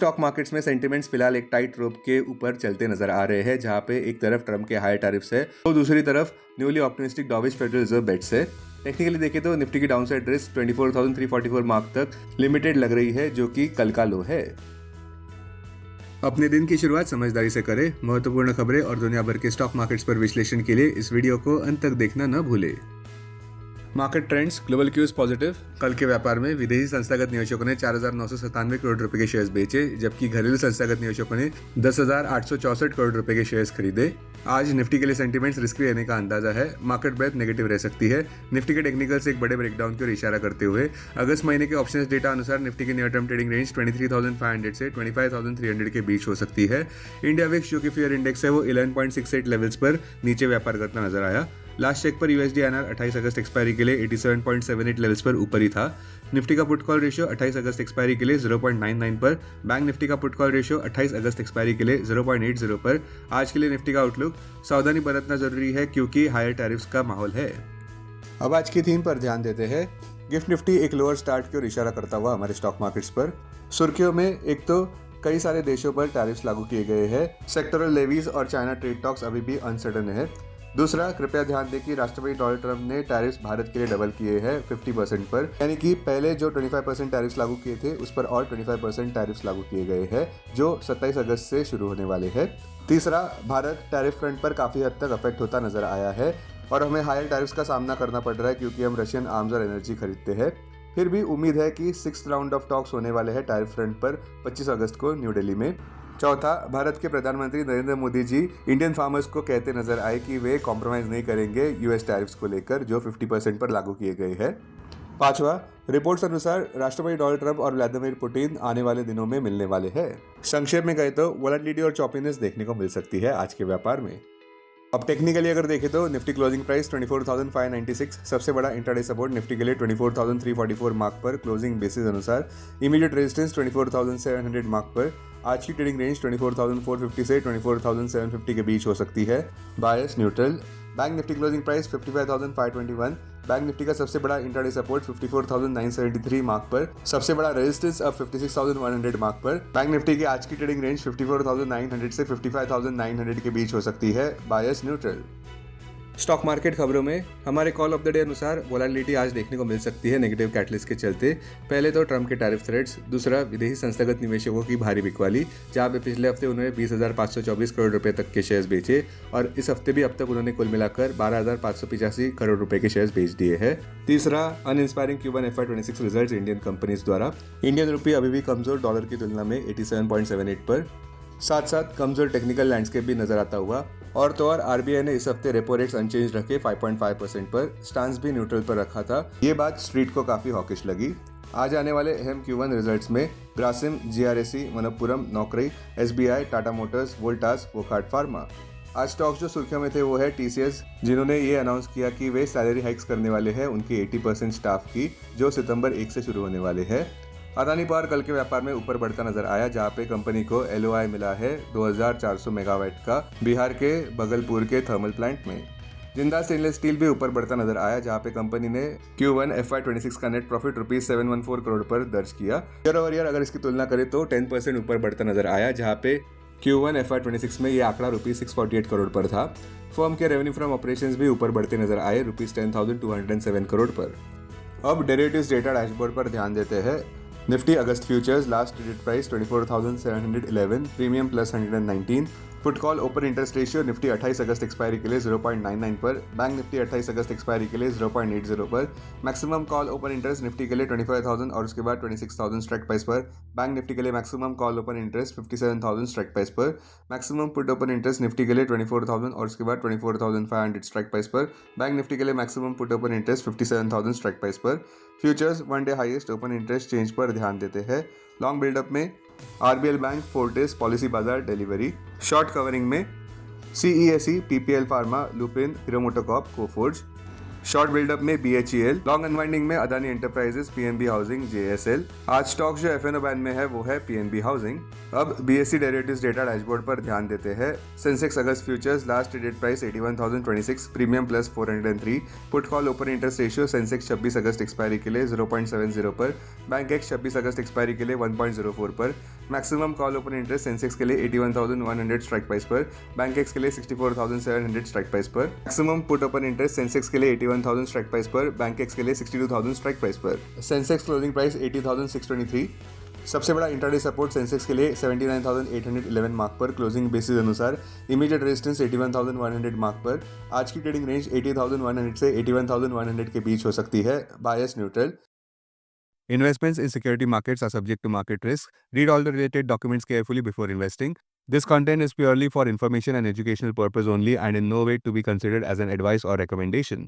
Stock markets में sentiments फिलहाल एक टाइट रोप के ऊपर चलते नजर आ रहे हैं, जहां पे एक तरफ ट्रम्प के हायर टैरिफ्स है तो दूसरी तरफ newly optimistic dovish federal reserve bets है। टेक्निकली देखें तो निफ्टी की डाउनसाइड रिस्क 24,344 मार्क तक लिमिटेड लग रही है, जो कि कल का लो है। अपने दिन की शुरुआत समझदारी से करें। महत्वपूर्ण खबरें और दुनिया भर के स्टॉक मार्केट्स पर विश्लेषण के लिए इस वीडियो को अंत तक देखना न भूलें। Market trends, global cues positive. कल के व्यापार में विदेशी संस्थागत निवेशकों ने 4,997 करोड़ रुपए के शेयर्स बेचे, जबकि घरेलू संस्थागत निवेशकों ने 10,864 करोड़ रुपए के शेयर्स खरीदे। आज निफ्टी के लिए सेंटीमेंट्स रिस्की रहने का अंदाजा है। मार्केट ब्रेथ नेगेटिव रह सकती है। निफ्टी के टेक्निकल से एक बड़े ब्रेकडाउन की ओर इशारा करते हुए अगस्त महीने के ऑप्शंस डेटा अनुसार निफ्टी की नियर टर्म ट्रेडिंग रेंज 23,500 से 25,300 के बीच हो सकती है। इंडिया विक्स जो कि फियर इंडेक्स है वो 11.68 लेवल्स पर नीचे व्यापार करता नजर आया। लास्ट चेक पर यूएसडी INR 28 अगस्त एक्सपायरी के लिए 87.78 लेवल्स पर ऊपर ही था। निफ्टी का put call ratio 28 August expiry के लिए 0.99 पर। बैंक निफ्टी का put call ratio 28 August expiry के लिए 0.80 पर। आज के लिए निफ्टी का आउटलुक, सावधानी बरतना जरूरी है क्योंकि हायर टैरिफ्स का माहौल है। अब आज की थीम पर ध्यान देते हैं। गिफ्ट निफ्टी एक लोअर स्टार्ट की ओर इशारा करता हुआ हमारे स्टॉक मार्केट्स पर। सुर्खियों में एक तो कई सारे देशों पर टैरिफ्स लागू किए गए हैं। सेक्टरल लेवीज और चाइना ट्रेड टॉक्स अभी भी अनसर्टेन है। दूसरा, कृपया ध्यान दें कि राष्ट्रपति डोनाल्ड ट्रंप ने टैरिफ्स भारत के लिए डबल किए हैं 50% पर, यानी कि पहले जो 25% टैरिफ्स लागू किए थे उस पर और 25% टैरिफ्स लागू किए गए हैं, जो 27 अगस्त से शुरू होने वाले हैं। तीसरा, भारत टैरिफ फ्रंट पर काफ़ी हद तक अफेक्ट होता नजर आया है और हमें हायर टैरिफ्स का सामना करना पड़ रहा है क्योंकि हम रशियन आर्म्स और एनर्जी खरीदते हैं। फिर भी उम्मीद है कि 6th राउंड ऑफ टॉक्स होने वाले हैं टैरिफ फ्रंट पर 25 अगस्त को न्यू दिल्ली में। चौथा, भारत के प्रधानमंत्री नरेंद्र मोदी जी इंडियन फार्मर्स को कहते नजर आए कि वे कॉम्प्रोमाइज नहीं करेंगे यूएस टैरिफ्स को लेकर जो 50% पर लागू किए गए हैं। पांचवा, रिपोर्ट्स अनुसार राष्ट्रपति डोनाल्ड ट्रंप और व्लादिमीर पुतिन आने वाले दिनों में मिलने वाले हैं। संक्षेप में कहे तो वोलेटिलिटी और चॉपीनेस देखने को मिल सकती है आज के व्यापार में। अब टेक्निकली अगर देखें तो निफ्टी क्लोजिंग प्राइस 24,596, सबसे बड़ा इंट्राडे सपोर्ट निफ्टी के लिए 24,344 मार्क पर क्लोजिंग बेसिस अनुसार। इमीडिएट रेजिस्टेंस 24,700 मार्क पर। आज की ट्रेडिंग रेंज 24,450 से 24,750 के बीच हो सकती है। Bias neutral. Bank Nifty closing price 55,521। Bank Nifty का सबसे बड़ा इंट्राडे सपोर्ट 54,973 मार्क पर, सबसे बड़ा रेजिस्टेंस अब 56,100 मार्क पर। बैंक निफ्टी की आज की ट्रेडिंग रेंज 54,900 से 55,900 के बीच हो सकती है। Bias neutral. स्टॉक मार्केट खबरों में हमारे कॉल ऑफ द डे अनुसार वोलेटिलिटी आज देखने को मिल सकती है नेगेटिव कैटलिस्ट के चलते। पहले तो ट्रंप के टैरिफ थ्रेट्स, दूसरा विदेशी संस्थागत निवेशकों की भारी बिकवाली, जहां पे पिछले हफ्ते उन्होंने 20,524 करोड़ रुपए तक के शेयर्स बेचे और इस हफ्ते भी अब तक उन्होंने कुल मिलाकर 12,585 करोड़ रुपए के शेयर्स बेच दिए हैं। तीसरा, uninspiring Q1 FY26 results Indian companies द्वारा। इंडियन रुपये अभी भी कमजोर डॉलर की तुलना में 87.78 पर। साथ साथ कमजोर टेक्निकल लैंडस्केप भी नजर आता हुआ। और तो और आरबीआई ने इस हफ्ते रेपो रेट्स अनचेंज रखे 5.5% पर, स्टांस भी न्यूट्रल पर रखा था। ये बात स्ट्रीट को काफी हॉकिश लगी। आज आने वाले अहम Q1 रिजल्ट्स में ग्रासिम, GRSE, मनप्पुरम, नौकरी, SBI, Tata Motors, Voltas, Wockhardt pharma. आज स्टॉक्स जो सुर्खियों में थे वो है TCS, जिन्होंने ये अनाउंस किया कि वे सैलरी हाइक्स करने वाले हैं उनकी 80% स्टाफ की, जो सितंबर 1 से शुरू होने वाले हैं। अदानी पावर कल के व्यापार में ऊपर बढ़ता नजर आया, जहां पे कंपनी को LOI मिला है 2,400 मेगावाट का बिहार के बगलपुर के थर्मल प्लांट में। जिंदाल स्टेनलेस स्टील भी ऊपर बढ़ता नजर आया, जहां पे कंपनी ने Q1 FY26 का नेट प्रॉफिट ₹714 करोड़ पर दर्ज किया। ईयर ओवर ईयर अगर इसकी तुलना करें तो 10% ऊपर बढ़ता नजर आया, जहां पे Q1 FY26 में ये आंकड़ा ₹648 करोड़ पर था। फर्म के रेवेन्यू फ्रॉम ऑपरेशंस भी ऊपर बढ़ते नजर आए ₹10,207 करोड़ पर। अब डेरिवेटिव्स डेटा डैशबोर्ड पर ध्यान देते हैं। Nifty August futures last traded price 24,711, premium plus 119। Put call open interest ratio Nifty 28 August expiry के लिए 0.99 पर। बैंक निफ्टी 28 अगस्त एक्सपायरी के लिए 0.80 पर। Maximum call open interest Nifty के लिए 25,000 और उसके बाद 26,000 स्ट्राइक प्राइस पर। बैंक निफ्टी के लिए maximum call open interest 57,000 strike price पर। Maximum put open interest Nifty के लिए 24,000 और उसके बाद 24,500 स्ट्राइक प्राइस पर। बैंक निफ्टी के लिए maximum put open interest 57,000 strike price पर। Futures one day highest open interest change पर ध्यान देते हैं। लॉन्ग बिल्डअप में RBL bank, Fortis, policy Bazaar, Delhivery. Short covering में CESE, PPL pharma, Lupin, Hero MotoCorp, Coforge. Short buildup में BHEL, लॉन्ग अनवाइंडिंग में Adani enterprises, PNB housing, JSL। आज स्टॉक जो FNO बैन में है वो है PNB हाउसिंग। अब BSE डेरिवेटिव्स डेटा डैशबोर्ड पर ध्यान देते हैं। Sensex August futures last traded price 81,026, premium plus 403। Put call open interest ratio Sensex 26 August expiry के लिए 0.70 पर, बैंक एक्स 26 अगस्त एक्सपायरी के लिए 1.04 पर। Maximum call open interest Sensex के लिए 81,100 स्ट्राइक प्राइस पर, बैंक एक्स के लिए 64,700 स्ट्राइक प्राइस पर। Maximum put open interest Sensex के लिए 81,000 स्ट्राइक प्राइस पर, बैंक एक्स के लिए 62,000 स्ट्राइक प्राइस पर। Sensex closing price 80,623। सबसे बड़ा इंट्राडे सपोर्ट सेंसेक्स के लिए 79,811 मार्क पर, क्लोजिंग बेसिस अनुसार इमीडिएट रेजिस्टेंस 81,100 मार्क पर। आज की ट्रेडिंग रेंज 80,100 से 81,100 के बीच हो सकती है। Bias neutral. Investments in security markets are subject to market risk. Read all the related documents carefully before investing. This content is purely for information and educational purpose only and in no way to be considered as an advice or recommendation.